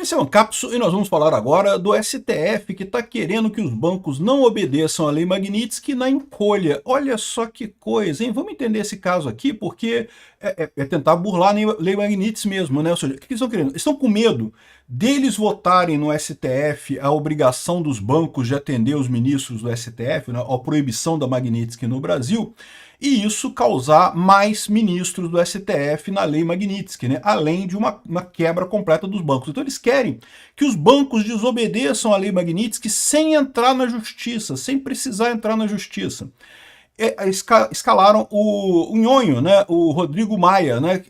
Esse é o Ancapso e nós vamos falar agora do STF que está querendo que os bancos não obedeçam à Lei Magnitsky na encolha. Olha só que coisa, hein? Vamos entender esse caso aqui porque é tentar burlar a Lei Magnitsky mesmo, né? Ou seja, o que eles estão querendo? Eles estão com medo deles votarem no STF a obrigação dos bancos de atender os ministros do STF, né, a proibição da Magnitsky no Brasil, e isso causar mais ministros do STF na Lei Magnitsky, né, além de uma quebra completa dos bancos. Então eles querem que os bancos desobedeçam à Lei Magnitsky sem entrar na justiça, sem precisar entrar na justiça. Escalaram o Nhonho, né, o Rodrigo Maia, né,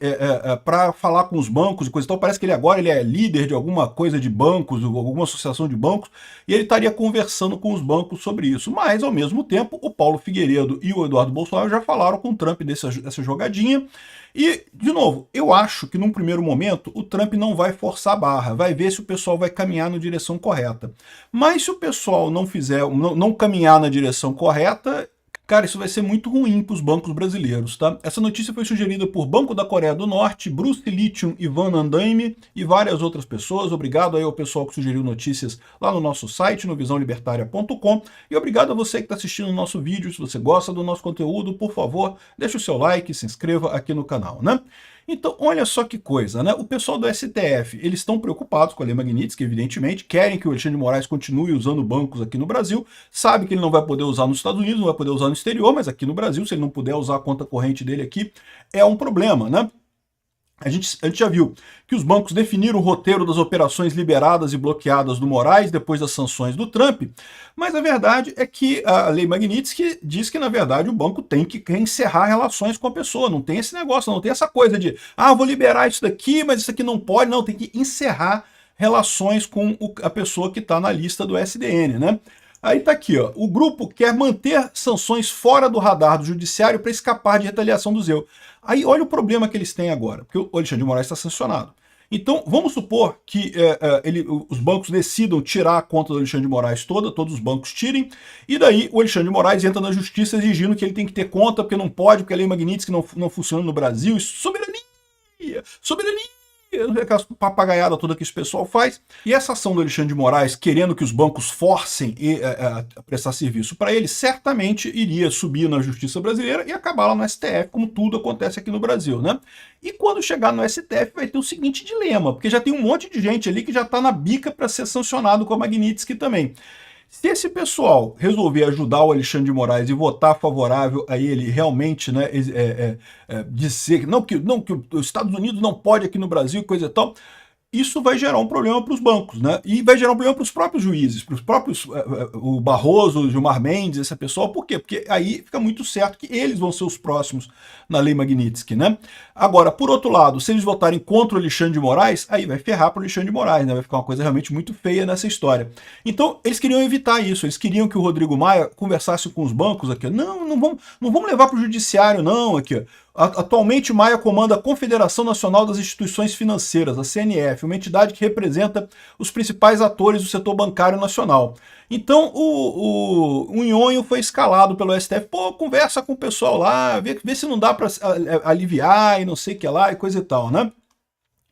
para falar com os bancos e coisa e tal. Parece que ele agora é líder de alguma coisa de bancos, alguma associação de bancos, e ele estaria conversando com os bancos sobre isso. Mas, ao mesmo tempo, o Paulo Figueiredo e o Eduardo Bolsonaro já falaram com o Trump dessa jogadinha. E, de novo, eu acho que num primeiro momento o Trump não vai forçar a barra, vai ver se o pessoal vai caminhar na direção correta. Mas se o pessoal não caminhar na direção correta, cara, isso vai ser muito ruim para os bancos brasileiros, tá? Essa notícia foi sugerida por Banco da Coreia do Norte, Bruce Lithium, Ivan Andaime e várias outras pessoas. Obrigado aí ao pessoal que sugeriu notícias lá no nosso site, no visãolibertaria.com. E obrigado a você que está assistindo o nosso vídeo. Se você gosta do nosso conteúdo, por favor, deixe o seu like, se inscreva aqui no canal, né? Então, olha só que coisa, né? O pessoal do STF, eles estão preocupados com a Lei Magnitsky, evidentemente, querem que o Alexandre de Moraes continue usando bancos aqui no Brasil, sabe que ele não vai poder usar nos Estados Unidos, não vai poder usar no exterior, mas aqui no Brasil, se ele não puder usar a conta corrente dele aqui, é um problema, né? A gente já viu que os bancos definiram o roteiro das operações liberadas e bloqueadas do Moraes depois das sanções do Trump, mas a verdade é que a Lei Magnitsky diz que, na verdade, o banco tem que encerrar relações com a pessoa, não tem esse negócio, não tem essa coisa de, vou liberar isso daqui, mas isso aqui não pode, não, tem que encerrar relações com a pessoa que está na lista do SDN, né? Aí tá aqui, ó, o grupo quer manter sanções fora do radar do judiciário para escapar de retaliação do Zeu. Aí olha o problema que eles têm agora, porque o Alexandre de Moraes está sancionado. Então vamos supor que os bancos decidam tirar a conta do Alexandre de Moraes todos os bancos tirem, e daí o Alexandre de Moraes entra na justiça exigindo que ele tem que ter conta, porque não pode, porque a Lei Magnitsky não funciona no Brasil, soberania, aquela papagaiada toda que esse pessoal faz. E essa ação do Alexandre de Moraes, querendo que os bancos forcem a prestar serviço para ele, certamente iria subir na justiça brasileira e acabar lá no STF, como tudo acontece aqui no Brasil, né? E quando chegar no STF vai ter o seguinte dilema, porque já tem um monte de gente ali que já está na bica para ser sancionado com a Magnitsky também. Se esse pessoal resolver ajudar o Alexandre de Moraes e votar favorável a ele, realmente, né, dizer que os Estados Unidos não pode aqui no Brasil, coisa e tal, isso vai gerar um problema para os bancos, né? E vai gerar um problema para os próprios juízes, para os próprios, o Barroso, o Gilmar Mendes, essa pessoa. Por quê? Porque aí fica muito certo que eles vão ser os próximos na Lei Magnitsky, né? Agora, por outro lado, se eles votarem contra o Alexandre de Moraes, aí vai ferrar para o Alexandre de Moraes, né? Vai ficar uma coisa realmente muito feia nessa história. Então, eles queriam evitar isso, eles queriam que o Rodrigo Maia conversasse com os bancos aqui. Não vamos levar para o judiciário, não, aqui. Atualmente, Maia comanda a Confederação Nacional das Instituições Financeiras, a CNF, uma entidade que representa os principais atores do setor bancário nacional. Então, o Nhonho foi escalado pelo STF. Pô, conversa com o pessoal lá, vê se não dá para aliviar e não sei o que lá e coisa e tal, né?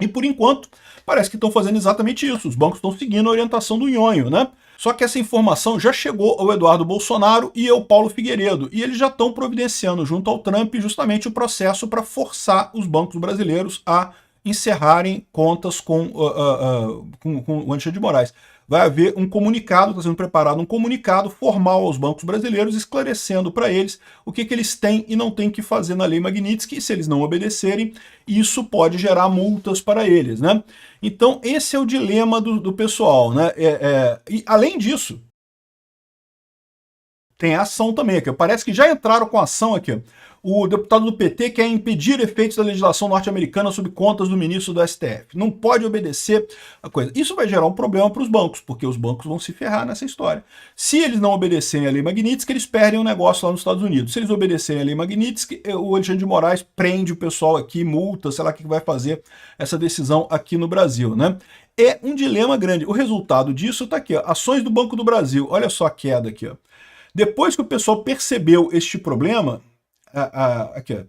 E, por enquanto, parece que estão fazendo exatamente isso. Os bancos estão seguindo a orientação do Nhonho, né? Só que essa informação já chegou ao Eduardo Bolsonaro e ao Paulo Figueiredo, e eles já estão providenciando junto ao Trump justamente o processo para forçar os bancos brasileiros a encerrarem contas com o Alexandre de Moraes. Vai haver um comunicado, está sendo preparado um comunicado formal aos bancos brasileiros, esclarecendo para eles o que eles têm e não têm que fazer na Lei Magnitsky, e se eles não obedecerem, isso pode gerar multas para eles, né? Então, esse é o dilema do pessoal, né? E, além disso, tem a ação também aqui. Parece que já entraram com a ação aqui. O deputado do PT quer impedir efeitos da legislação norte-americana sobre contas do ministro do STF. Não pode obedecer a coisa. Isso vai gerar um problema para os bancos, porque os bancos vão se ferrar nessa história. Se eles não obedecerem à Lei Magnitsky, eles perdem o negócio lá nos Estados Unidos. Se eles obedecerem à Lei Magnitsky, o Alexandre de Moraes prende o pessoal aqui, multa, sei lá o que vai fazer essa decisão aqui no Brasil, né? É um dilema grande. O resultado disso está aqui, ó. Ações do Banco do Brasil. Olha só a queda aqui, ó. Depois que o pessoal percebeu este problema, aqui,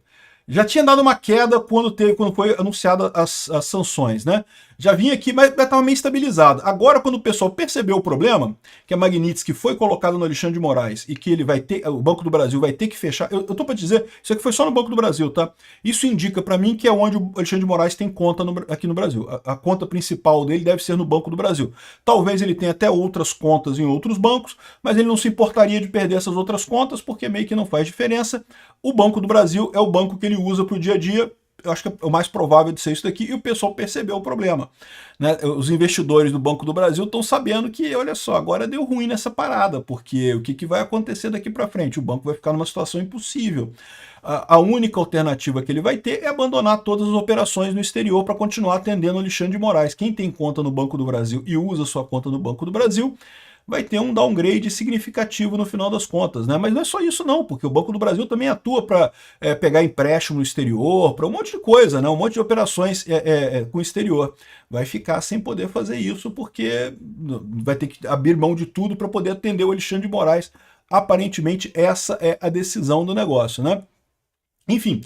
já tinha dado uma queda quando foi anunciada as sanções, né? Já vinha aqui, mas estava meio estabilizado. Agora, quando o pessoal percebeu o problema, que a Magnitsky foi colocada no Alexandre de Moraes e que ele vai ter, o Banco do Brasil vai ter que fechar. Eu tô para dizer, isso aqui foi só no Banco do Brasil, tá? Isso indica para mim que é onde o Alexandre de Moraes tem conta aqui no Brasil. A conta principal dele deve ser no Banco do Brasil. Talvez ele tenha até outras contas em outros bancos, mas ele não se importaria de perder essas outras contas, porque meio que não faz diferença. O Banco do Brasil é o banco que ele usa para o dia a dia. Eu acho que é o mais provável de ser isso daqui, e o pessoal percebeu o problema. Né? Os investidores do Banco do Brasil estão sabendo que, olha só, agora deu ruim nessa parada, porque o que vai acontecer daqui para frente? O banco vai ficar numa situação impossível. A única alternativa que ele vai ter é abandonar todas as operações no exterior para continuar atendendo o Alexandre de Moraes. Quem tem conta no Banco do Brasil e usa sua conta no Banco do Brasil vai ter um downgrade significativo no final das contas, né? Mas não é só isso não, porque o Banco do Brasil também atua para pegar empréstimo no exterior, para um monte de coisa, né? Um monte de operações com o exterior. Vai ficar sem poder fazer isso porque vai ter que abrir mão de tudo para poder atender o Alexandre de Moraes. Aparentemente essa é a decisão do negócio, né? Enfim,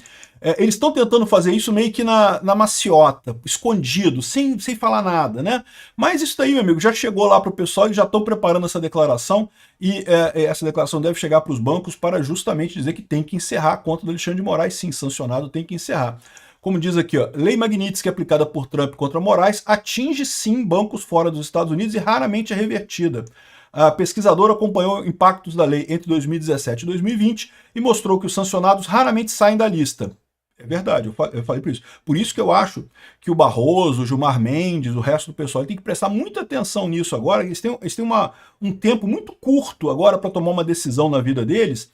eles estão tentando fazer isso meio que na maciota, escondido, sem falar nada, né? Mas isso daí, meu amigo, já chegou lá para o pessoal, eles já estão preparando essa declaração, e essa declaração deve chegar para os bancos para justamente dizer que tem que encerrar a conta do Alexandre de Moraes, sim, sancionado, tem que encerrar. Como diz aqui, ó, lei Magnitsky aplicada por Trump contra Moraes atinge sim bancos fora dos Estados Unidos e raramente é revertida. A pesquisadora acompanhou impactos da lei entre 2017 e 2020 e mostrou que os sancionados raramente saem da lista. É verdade, eu falei por isso. Por isso que eu acho que o Barroso, o Gilmar Mendes, o resto do pessoal tem que prestar muita atenção nisso agora. Eles têm um tempo muito curto agora para tomar uma decisão na vida deles,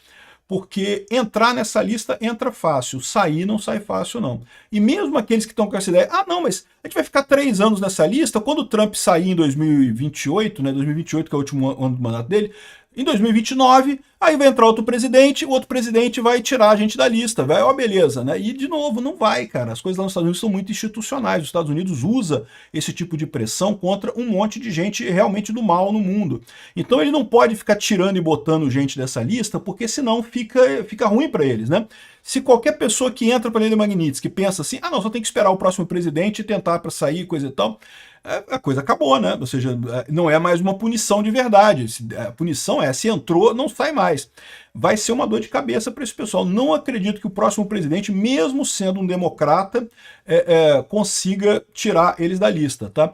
porque entrar nessa lista entra fácil, sair não sai fácil não. E mesmo aqueles que estão com essa ideia, não, mas a gente vai ficar 3 anos nessa lista, quando o Trump sair em 2028, né, 2028 que é o último ano do mandato dele, em 2029, aí vai entrar outro presidente, o outro presidente vai tirar a gente da lista, vai, ó, beleza, né? E de novo, não vai, cara. As coisas lá nos Estados Unidos são muito institucionais. Os Estados Unidos usa esse tipo de pressão contra um monte de gente realmente do mal no mundo. Então ele não pode ficar tirando e botando gente dessa lista, porque senão fica ruim para eles, né? Se qualquer pessoa que entra para a lei Magnitsky pensa assim, não, só tem que esperar o próximo presidente e tentar para sair, coisa e tal, a coisa acabou, né? Ou seja, não é mais uma punição de verdade. A punição se entrou, não sai mais. Vai ser uma dor de cabeça para esse pessoal. Não acredito que o próximo presidente, mesmo sendo um democrata, consiga tirar eles da lista, tá?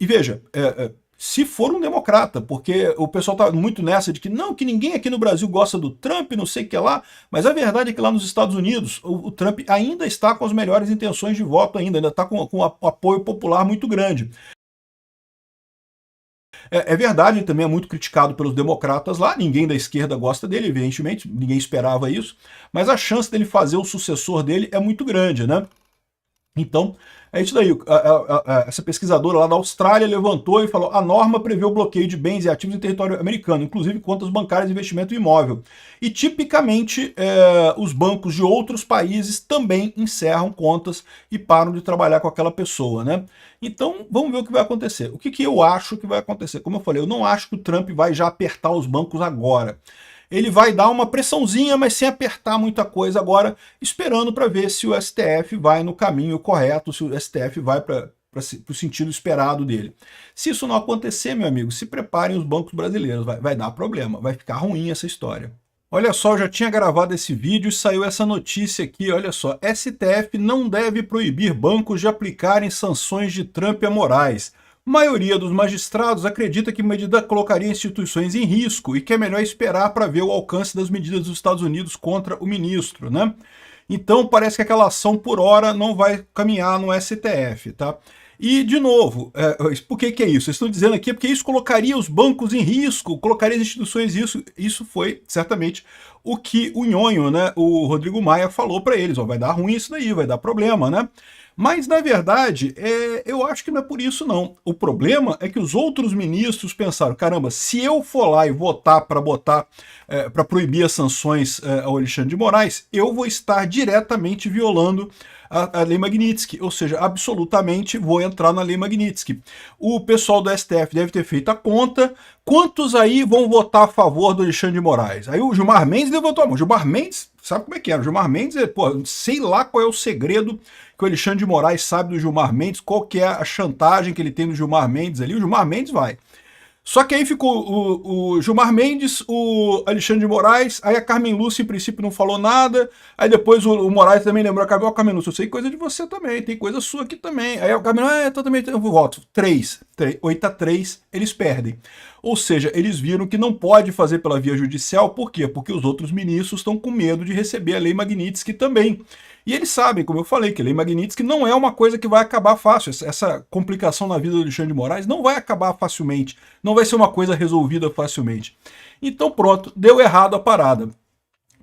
E veja, se for um democrata, porque o pessoal tá muito nessa de que não, que ninguém aqui no Brasil gosta do Trump, não sei o que lá, mas a verdade é que lá nos Estados Unidos o Trump ainda está com as melhores intenções de voto ainda está com apoio popular muito grande. É verdade, ele também é muito criticado pelos democratas lá, ninguém da esquerda gosta dele, evidentemente, ninguém esperava isso, mas a chance dele fazer o sucessor dele é muito grande, né? Então, é isso daí. Essa pesquisadora lá da Austrália levantou e falou: a norma prevê o bloqueio de bens e ativos em território americano, inclusive contas bancárias e investimento imóvel. E, tipicamente, os bancos de outros países também encerram contas e param de trabalhar com aquela pessoa, né? Então, vamos ver o que vai acontecer. O que eu acho que vai acontecer? Como eu falei, eu não acho que o Trump vai já apertar os bancos agora. Ele vai dar uma pressãozinha, mas sem apertar muita coisa agora, esperando para ver se o STF vai no caminho correto, se o STF vai para o sentido esperado dele. Se isso não acontecer, meu amigo, se preparem os bancos brasileiros, vai dar problema, vai ficar ruim essa história. Olha só, eu já tinha gravado esse vídeo e saiu essa notícia aqui, olha só. STF não deve proibir bancos de aplicarem sanções de Trump a Moraes. Maioria dos magistrados acredita que a medida colocaria instituições em risco e que é melhor esperar para ver o alcance das medidas dos Estados Unidos contra o ministro, né? Então parece que aquela ação por hora não vai caminhar no STF, tá? E, de novo, por que é isso? Eles estão dizendo aqui porque isso colocaria os bancos em risco, colocaria as instituições em risco. Isso foi, certamente, o que o Nhonho, né, o Rodrigo Maia, falou para eles. Vai dar ruim isso daí, vai dar problema, né? Mas, na verdade, eu acho que não é por isso, não. O problema é que os outros ministros pensaram, caramba, se eu for lá e votar para proibir as sanções ao Alexandre de Moraes, eu vou estar diretamente violando a Lei Magnitsky, ou seja, absolutamente vou entrar na Lei Magnitsky. O pessoal do STF deve ter feito a conta. Quantos aí vão votar a favor do Alexandre de Moraes? Aí o Gilmar Mendes levantou a mão. Gilmar Mendes, sabe como é que é? O Gilmar Mendes, sei lá qual é o segredo que o Alexandre de Moraes sabe do Gilmar Mendes, qual que é a chantagem que ele tem do Gilmar Mendes ali. O Gilmar Mendes vai. Só que aí ficou o Gilmar Mendes, o Alexandre de Moraes, aí a Carmen Lúcia em princípio não falou nada, aí depois o Moraes também lembrou, Carmen Lúcia, eu sei coisa de você também, tem coisa sua aqui também. Aí a Carmen, eu voto. 8-3, eles perdem. Ou seja, eles viram que não pode fazer pela via judicial, por quê? Porque os outros ministros estão com medo de receber a Lei Magnitsky também. E eles sabem, como eu falei, que a Lei Magnitsky não é uma coisa que vai acabar fácil. Essa complicação na vida do Alexandre de Moraes não vai acabar facilmente. Não vai ser uma coisa resolvida facilmente. Então pronto, deu errado a parada.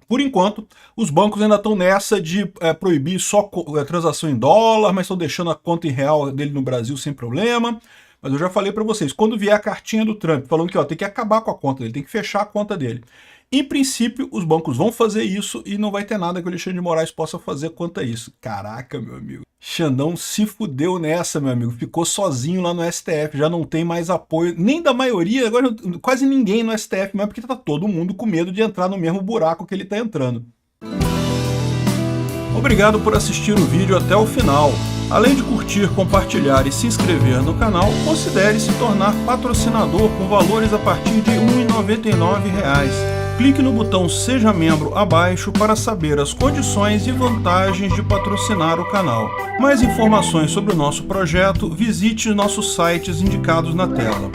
Por enquanto, os bancos ainda estão nessa de proibir só transação em dólar, mas estão deixando a conta em real dele no Brasil sem problema. Mas eu já falei para vocês, quando vier a cartinha do Trump falando que tem que acabar com a conta dele, tem que fechar a conta dele. Em princípio, os bancos vão fazer isso e não vai ter nada que o Alexandre de Moraes possa fazer quanto a isso. Caraca, meu amigo. Xandão se fudeu nessa, meu amigo. Ficou sozinho lá no STF, já não tem mais apoio, nem da maioria, agora quase ninguém no STF, mas porque tá todo mundo com medo de entrar no mesmo buraco que ele tá entrando. Obrigado por assistir o vídeo até o final. Além de curtir, compartilhar e se inscrever no canal, considere se tornar patrocinador com valores a partir de R$ 1,99. Clique no botão Seja Membro abaixo para saber as condições e vantagens de patrocinar o canal. Mais informações sobre o nosso projeto, visite nossos sites indicados na tela.